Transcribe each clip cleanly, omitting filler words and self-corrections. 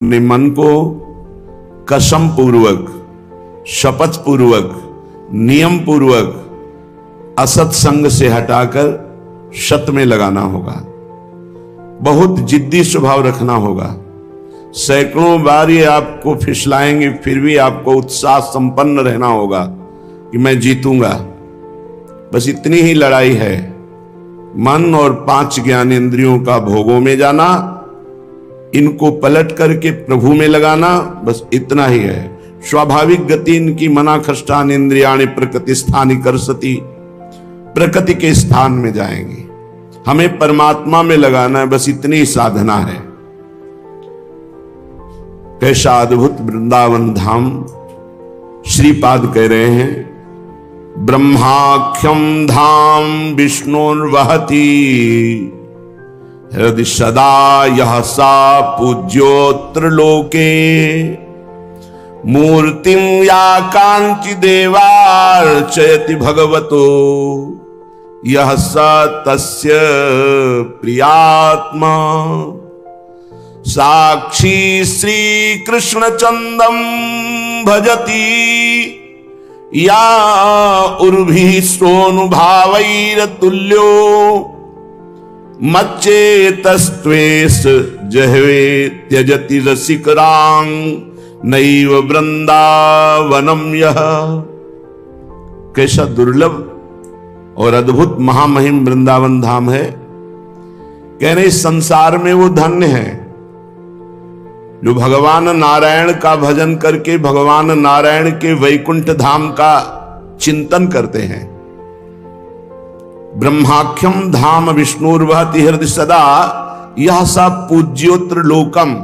अपने मन को कसम पूर्वक, शपथ पूर्वक, नियम पूर्वक असत संग से हटाकर सत में लगाना होगा। बहुत जिद्दी स्वभाव रखना होगा। सैकड़ों बार ये आपको फिसलाएंगे, फिर भी आपको उत्साह संपन्न रहना होगा कि मैं जीतूंगा। बस इतनी ही लड़ाई है। मन और 5 ज्ञानेंद्रियों का भोगों में जाना, इनको पलट करके प्रभु में लगाना, बस इतना ही है। स्वाभाविक गति इनकी मना खष्टान इंद्रियाणि प्रकृति स्थानी करसती, प्रकृति के स्थान में जाएंगे। हमें परमात्मा में लगाना है, बस इतनी साधना है। कैसा अद्भुत वृंदावन धाम। श्रीपाद कह रहे हैं, ब्रह्माख्यम धाम विष्णुर्वहति हृदय सदा यह सा पूज्योत्र लोके मूर्तिम या कांचि देवार्चयति भगवतो यह स तस्य प्रियात्मा साक्षी श्री कृष्ण चंदम भजति या उर्भि सोनुभावैर तुल्यो मच्चेतस्त्वेष जहवे त्यजति रसिकरांग नैव वृंदावनम यह। कैसा दुर्लभ और अद्भुत महामहिम वृंदावन धाम है। कह रहे इस संसार में वो धन्य है जो भगवान नारायण का भजन करके भगवान नारायण के वैकुंठ धाम का चिंतन करते हैं। ब्रह्माख्यम धाम विष्णुर्वहति हृदय सदा यह सा पूज्योत्र लोकम।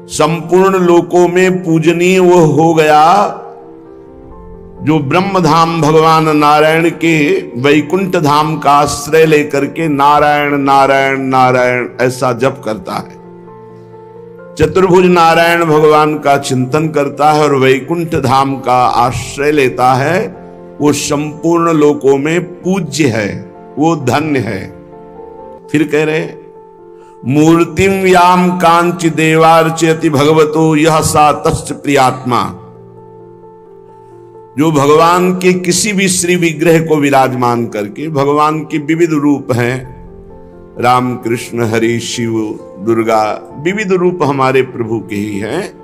संपूर्ण लोकों में पूजनीय वो हो गया जो ब्रह्म धाम भगवान नारायण के वैकुंठ धाम का आश्रय लेकर के नारायण नारायण नारायण ऐसा जप करता है। चतुर्भुज नारायण भगवान का चिंतन करता है और वैकुंठ धाम का आश्रय लेता है। वो संपूर्ण लोकों में पूज्य है, वो धन्य है। फिर कह रहे मूर्तिम याम कांचि देवार्चयति भगवतो यह सा तस्य प्रियात्मा। जो भगवान के किसी भी श्री विग्रह को विराजमान करके, भगवान के विविध रूप हैं, राम कृष्ण हरि शिव दुर्गा, विविध रूप हमारे प्रभु के ही हैं।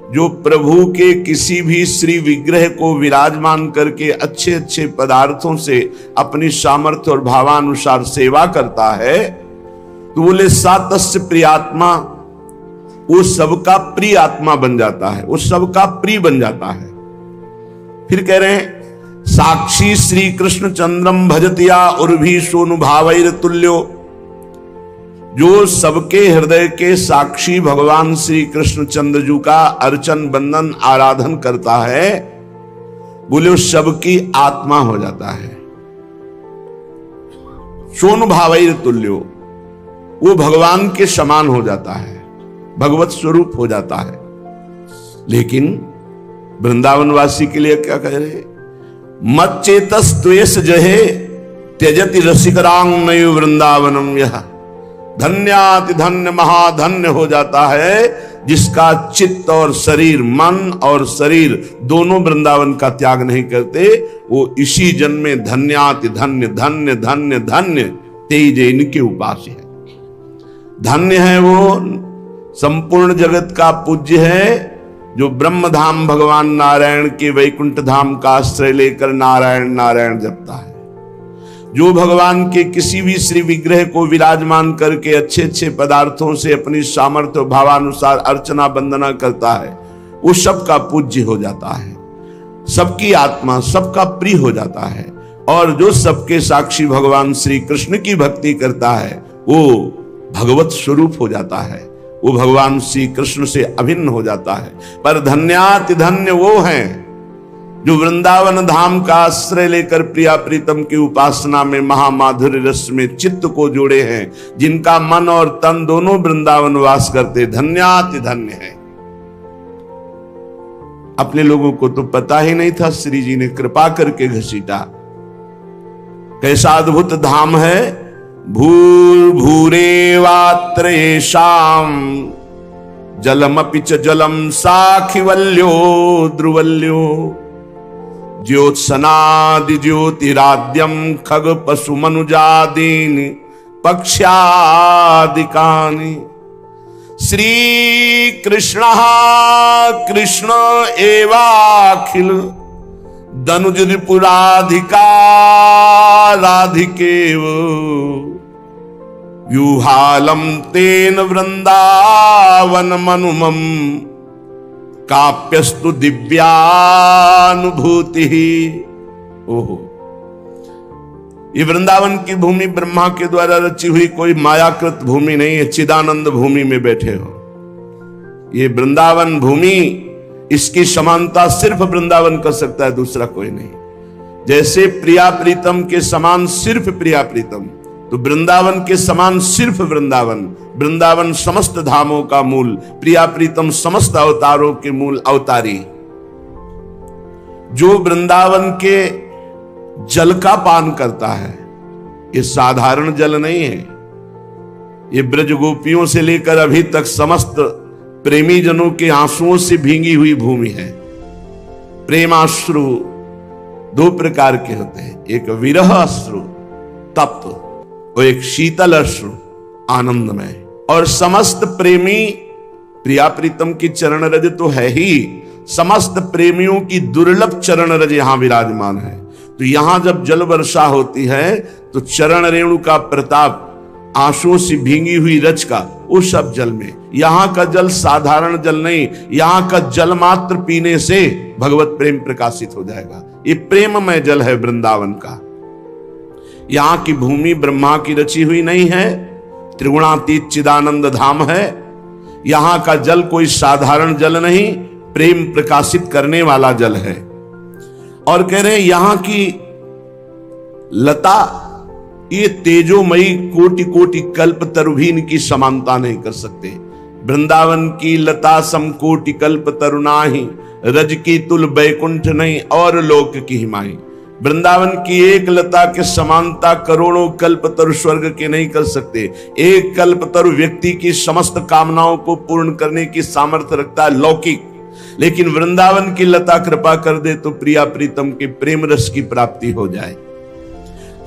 जो प्रभु के किसी भी श्री विग्रह को विराजमान करके अच्छे अच्छे पदार्थों से अपनी सामर्थ्य और भावानुसार सेवा करता है, तो बोले सातस्य प्रियात्मा, वो सबका प्रिय आत्मा बन जाता है, वो सबका प्रिय बन जाता है। फिर कह रहे हैं साक्षी श्री कृष्ण चंद्रम भजतिया उर्भी सोनुभावैर तुल्यो। जो सबके हृदय के साक्षी भगवान श्री कृष्ण चंद्र जी का अर्चन बंदन आराधन करता है, बोले वो सबकी आत्मा हो जाता है। सोनुभावैर तुल्यो, वो भगवान के समान हो जाता है, भगवत स्वरूप हो जाता है। लेकिन वृंदावनवासी के लिए क्या कह रहे, मत चेतस त्वेष जहे त्यजति रसिकरांग नयु वृंदावनम यह। धन्याति धन्य महाधन्य हो जाता है जिसका चित्त और शरीर, मन और शरीर दोनों वृंदावन का त्याग नहीं करते। वो इसी जन्म में धन्याति धन्य धन्य धन्य धन्य तेज इनके उपास्य है। धन्य है वो, संपूर्ण जगत का पूज्य है, जो ब्रह्म धाम भगवान नारायण के वैकुंठ धाम का आश्रय लेकर नारायण नारायण जपता है। जो भगवान के किसी भी श्री विग्रह को विराजमान करके अच्छे अच्छे पदार्थों से अपनी सामर्थ्य और भावानुसार अर्चना वंदना करता है, वो सबका पूज्य हो जाता है, सबकी आत्मा, सबका प्रिय हो जाता है। और जो सबके साक्षी भगवान श्री कृष्ण की भक्ति करता है, वो भगवत स्वरूप हो जाता है, वो भगवान श्री कृष्ण से अभिन्न हो जाता है। पर धन्याति धन्य वो हैं जो वृंदावन धाम का आश्रय लेकर प्रिया प्रीतम की उपासना में महामाधुर्य रस में चित्त को जोड़े हैं, जिनका मन और तन दोनों वृंदावन वास करते। धन्याति धन्य है। अपने लोगों को तो पता ही नहीं था, श्री जी ने कृपा करके घसीटा। कैसा अद्भुत धाम है। भूर्भुरेवात्र येषां जलमपि च जलम साखिवल्यो ध्रुवल्यो ज्योत्सनादि ज्योतिराद्यम खग पशु मनुजादीनि पक्ष्यादिकानि श्री कृष्ण कृष्ण एवाखिल दनुज रिपुराधिका राधिकेव व्यूहालम तेन वृंदावन मनुमम काप्यस्तु दिव्यानुभूति। ओहो, ये वृंदावन की भूमि ब्रह्मा के द्वारा रची हुई कोई मायाकृत भूमि नहीं है। चिदानंद भूमि में बैठे हो। ये वृंदावन भूमि, इसकी समानता सिर्फ वृंदावन कर सकता है, दूसरा कोई नहीं। जैसे प्रिया प्रीतम के समान सिर्फ प्रिया प्रीतम, तो वृंदावन के समान सिर्फ वृंदावन। वृंदावन समस्त धामों का मूल, प्रिया प्रीतम समस्त अवतारों के मूल अवतारी। जो वृंदावन के जल का पान करता है, ये साधारण जल नहीं है। ये ब्रज गोपियों से लेकर अभी तक समस्त प्रेमी जनों के आंसुओं से भींगी हुई भूमि है। प्रेमाश्रु दो प्रकार के होते हैं, एक विरह अश्रु तप्त और एक शीतल अश्रु आनंदमय। और समस्त प्रेमी, प्रिया प्रीतम की चरण रज तो है ही, समस्त प्रेमियों की दुर्लभ चरण रज यहां विराजमान है। तो यहां जब जल वर्षा होती है तो चरण रेणु का प्रताप, आंसुओं से भींगी हुई रज का, उस सब जल में, यहां का जल साधारण जल नहीं, यहां का जल मात्र पीने से भगवत प्रेम प्रकाशित हो जाएगा। ये प्रेममय जल है वृंदावन का। यहां की भूमि ब्रह्मा की रची हुई नहीं है, त्रिगुणातीत चिदानंद धाम है। यहां का जल कोई साधारण जल नहीं, प्रेम प्रकाशित करने वाला जल है। और कह रहे हैं यहां की लता, ये तेजोमयी कोटि कोटि कल्प तरु भी इनकी समानता नहीं कर सकते। वृंदावन की लता समकोटि कल्प तरु नाही, रज की तुल बैकुंठ नहीं और लोक की हिमाई। वृंदावन की एक लता के समानता करोड़ों कल्पतरु स्वर्ग के नहीं कर सकते। एक कल्पतरु व्यक्ति की समस्त कामनाओं को पूर्ण करने की सामर्थ्य रखता है लौकिक, लेकिन वृंदावन की लता कृपा कर दे तो प्रिया प्रीतम के प्रेम रस की प्राप्ति हो जाए।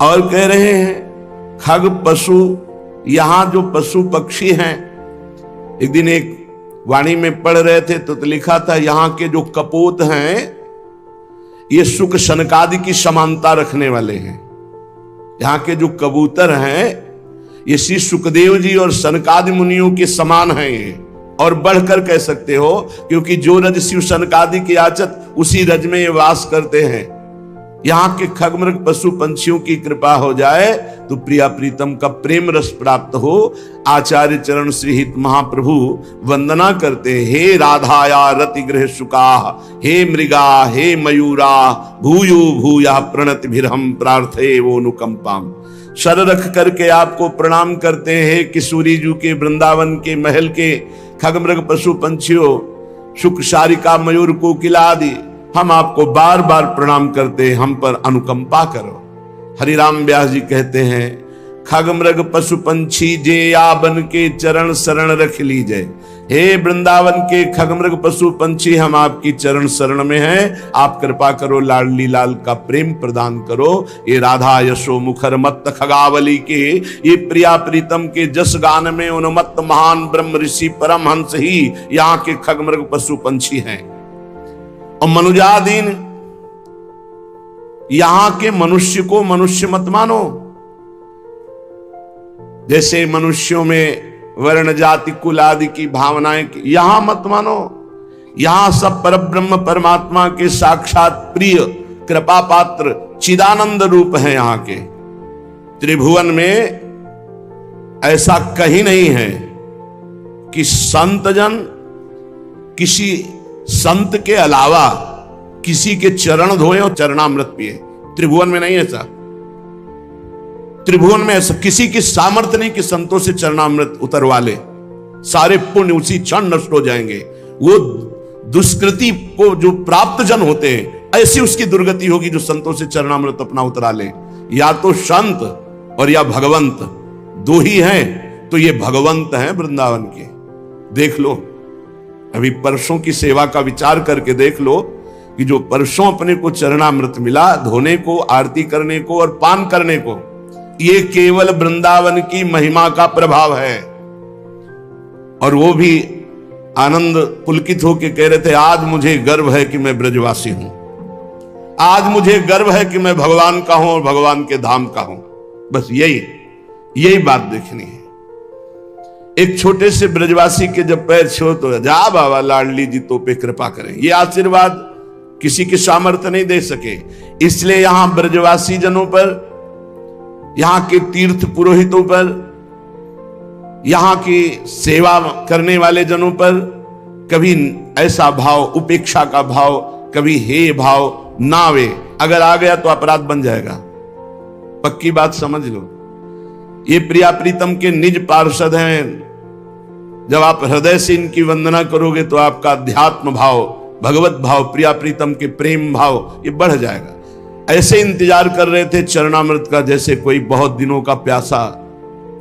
और कह रहे हैं खग पशु, यहां जो पशु पक्षी हैं, एक दिन एक वाणी में पढ़ रहे थे तो लिखा था यहां के जो कपोत हैं ये सुख शनकादि की समानता रखने वाले हैं। यहाँ के जो कबूतर हैं ये श्री सुखदेव जी और शनकादि मुनियों के समान हैं ये, और बढ़कर कह सकते हो, क्योंकि जो रज शिव शनकादि के आचत उसी रज में ये वास करते हैं। यहाँ के खगमृग पशु पंछियों की कृपा हो जाए तो प्रिया प्रीतम का प्रेम रस प्राप्त हो। आचार्य चरण श्री हित महाप्रभु वंदना करते, हे राधाया रति गृह सुका, हे मृगा हे मयूरा, भूयो भूया प्रणति भिरहम प्रार्थे वो अनुकंपाम। सर रख करके आपको प्रणाम करते हैं, हे किशोरी जू के वृंदावन के महल के खगमृग पशु पंछियों, शुक शारिका मयूर कोकिला आदि, हम आपको बार बार प्रणाम करते हैं, हम पर अनुकंपा करो। हरिराम व्यास जी कहते हैं, खगमृग पशु पंछी जे याबन के चरण शरण रख लीजिए। हे वृंदावन के खगमृग पशु पंछी, हम आपकी चरण शरण में हैं, आप कृपा करो, लाडली लाल का प्रेम प्रदान करो। ये राधा यशो मुखर मत्त खगावली के, ये प्रिया प्रीतम के जस गान में उन्मत्त महान ब्रह्म ऋषि परमहंस ही यहाँ के खगमृग पशु पंछी हैं। और मनुजादीन, यहां के मनुष्य को मनुष्य मत मानो। जैसे मनुष्यों में वर्ण जाति कुल आदि की भावनाएं यहां मत मानो। यहां सब परब्रह्म परमात्मा के साक्षात प्रिय कृपा पात्र चिदानंद रूप है। यहां के त्रिभुवन में ऐसा कहीं नहीं है कि संत जन किसी संत के अलावा किसी के चरण धोए और चरणामृत पिए। त्रिभुवन में नहीं ऐसा। त्रिभुवन में ऐसा किसी की सामर्थ्य नहीं कि संतों से चरणामृत उतरवा ले, सारे पुण्य उसी क्षण नष्ट हो जाएंगे। वो दुष्कृति को जो प्राप्त जन होते हैं, ऐसी उसकी दुर्गति होगी जो संतों से चरणामृत अपना उतरा ले। या तो संत और या भगवंत, दो ही हैं। तो ये भगवंत हैं वृंदावन के, देख लो। अभी परसों की सेवा का विचार करके देख लो कि जो परसों अपने को चरणामृत मिला, धोने को, आरती करने को और पान करने को, ये केवल वृंदावन की महिमा का प्रभाव है। और वो भी आनंद पुलकित होकर कह रहे थे, आज मुझे गर्व है कि मैं ब्रजवासी हूं, आज मुझे गर्व है कि मैं भगवान का हूं और भगवान के धाम का हूं। बस यही बात देखनी है। एक छोटे से ब्रजवासी के जब पैर छो तो जा बाबा लाडली जी तो पे कृपा करें, ये आशीर्वाद किसी के सामर्थ्य नहीं दे सके। इसलिए यहां ब्रजवासी जनों पर, यहां के तीर्थ पुरोहितों पर, यहां की सेवा करने वाले जनों पर कभी ऐसा भाव, उपेक्षा का भाव, कभी हे भाव ना आवे। अगर आ गया तो अपराध बन जाएगा, पक्की बात समझ लो। ये प्रिया प्रीतम के निज पार्षद हैं। जब आप हृदय से इनकी वंदना करोगे तो आपका अध्यात्म भाव, भगवत भाव, प्रिया प्रीतम के प्रेम भाव ये बढ़ जाएगा। ऐसे इंतजार कर रहे थे चरणामृत का, जैसे कोई बहुत दिनों का प्यासा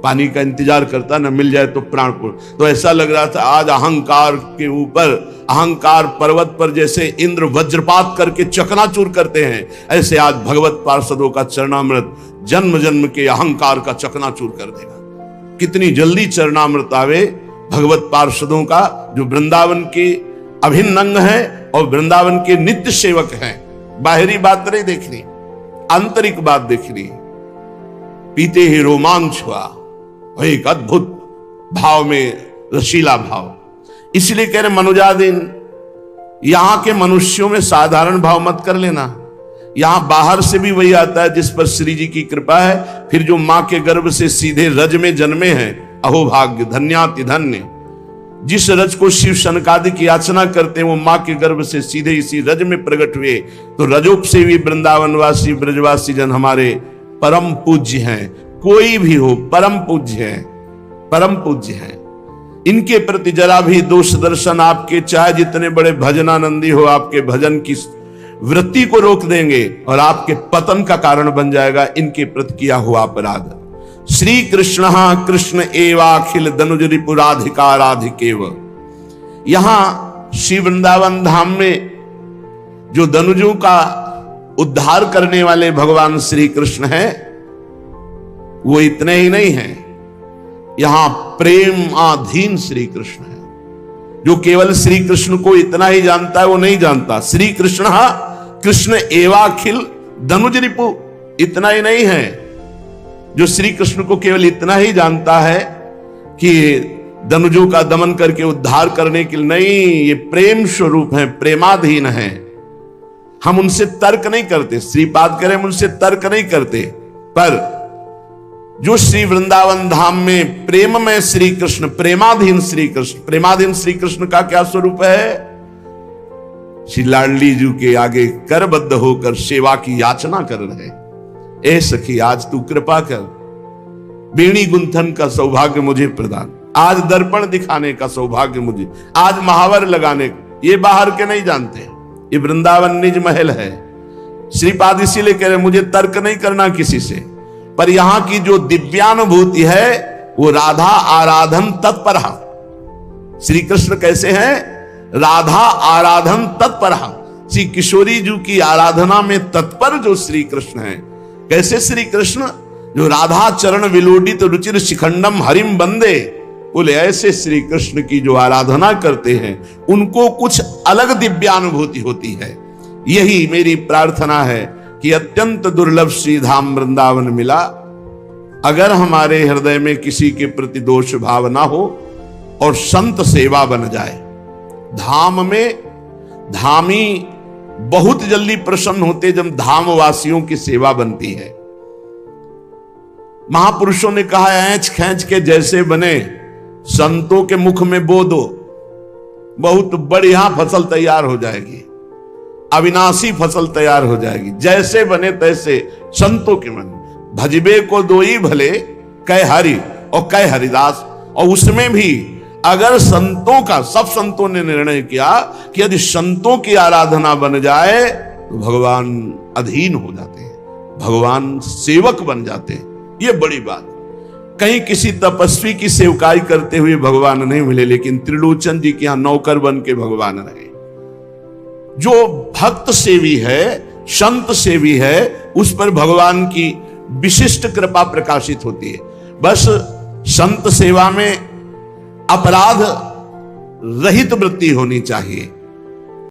पानी का इंतजार करता, न मिल जाए तो प्राण को। तो ऐसा लग रहा था आज अहंकार के ऊपर, अहंकार पर्वत पर जैसे इंद्र वज्रपात करके चकनाचूर करते हैं, ऐसे आज भगवत पार्षदों का चरणामृत जन्म जन्म के अहंकार का चकनाचूर कर देगा। कितनी जल्दी चरणामृत आवे भगवत पार्षदों का, जो वृंदावन के अभिन्न अंग है और वृंदावन के नित्य सेवक हैं। बाहरी बात नहीं देखनी, आंतरिक बात देखनी। पीते ही रोमांच हुआ, एक अद्भुत भाव में रसीला भाव। इसलिए कह रहे मनुजादीन, यहां के मनुष्यों में साधारण भाव मत कर लेना। यहां बाहर से भी वही आता है जिस पर श्री जी की कृपा है। फिर जो मां के गर्भ से सीधे रज में जन्मे हैं, अहो भाग्य, धन्याति धन्य। जिस रज को शिव सनकादि की याचना करते हैं, वो मां के गर्भ से सीधे इसी रज में प्रकट हुए। तो रजोपसेवी वृंदावनवासी ब्रजवासी जन हमारे परम पूज्य हैं। कोई भी हो परम पूज्य है, परम पूज्य है। इनके प्रति जरा भी दोष दर्शन आपके, चाहे जितने बड़े भजनानंदी हो, आपके भजन की वृत्ति को रोक देंगे और आपके पतन का कारण बन जाएगा इनके प्रति किया हुआ अपराध। श्री कृष्ण कृष्ण एवाखिल दनुज रिपुराधिकाराधिकेव। यहां श्री वृंदावन धाम में जो दनुजों का उद्धार करने वाले भगवान श्री कृष्ण हैं, वो इतने ही नहीं है, यहां प्रेम आधीन श्री कृष्ण है। जो केवल श्री कृष्ण को इतना ही जानता है वो नहीं जानता। श्री कृष्ण कृष्ण एवाखिल दनुज रिपु, इतना ही नहीं है जो श्री कृष्ण को केवल इतना ही जानता है कि दनुजों का दमन करके उद्धार करने के लिए, नहीं, ये प्रेम स्वरूप है, प्रेमाधीन है। हम उनसे तर्क नहीं करते, श्रीपाद करें, हम उनसे तर्क नहीं करते। पर जो श्री वृंदावन धाम में प्रेम में श्री कृष्ण, प्रेमाधीन श्री कृष्ण, प्रेमाधीन श्री कृष्ण का क्या स्वरूप है? श्री लाडली जी के आगे करबद्ध होकर सेवा की याचना कर रहे। ए सखी, आज तू कृपा कर, बेणी गुंथन का सौभाग्य मुझे प्रदान, आज दर्पण दिखाने का सौभाग्य मुझे, आज महावर लगाने। ये बाहर के नहीं जानते, ये वृंदावन निज महल है। श्रीपाद इसीलिए कह रहे मुझे तर्क नहीं करना किसी से, पर यहां की जो दिव्यानुभूति है वो राधा आराधन तत्पर। श्री कृष्ण कैसे हैं? राधा आराधन तत्पर। श्री किशोरी जी की आराधना में तत्पर जो श्री कृष्ण है। कैसे श्री कृष्ण? जो राधा चरण विलोडित रुचिर शिखंडम हरिम बंदे, बोले ऐसे श्री कृष्ण की जो आराधना करते हैं उनको कुछ अलग दिव्यानुभूति होती है। यही मेरी प्रार्थना है कि अत्यंत दुर्लभ श्री धाम वृंदावन मिला। अगर हमारे हृदय में किसी के प्रति दोष भाव ना हो और संत सेवा बन जाए, धाम में धामी बहुत जल्दी प्रसन्न होते जब धामवासियों की सेवा बनती है। महापुरुषों ने कहा, ऐंच खैंच के जैसे बने संतों के मुख में बो दो, बहुत बढ़िया फसल तैयार हो जाएगी, अविनाशी फसल तैयार हो जाएगी। जैसे बने तैसे संतों के मन, भजबे को दो ही भले कै हरि और कै हरिदास। और उसमें भी अगर संतों का, सब संतों ने निर्णय किया कि यदि संतों की आराधना बन जाए तो भगवान अधीन हो जाते हैं, भगवान सेवक बन जाते हैं। ये बड़ी बात। कहीं किसी तपस्वी की सेवकाई करते हुए भगवान नहीं मिले, लेकिन त्रिलोचन जी के यहां नौकर बन के भगवान रहे। जो भक्त सेवी है, संत सेवी है, उस पर भगवान की विशिष्ट कृपा प्रकाशित होती है। बस संत सेवा में अपराध रहित वृत्ति होनी चाहिए।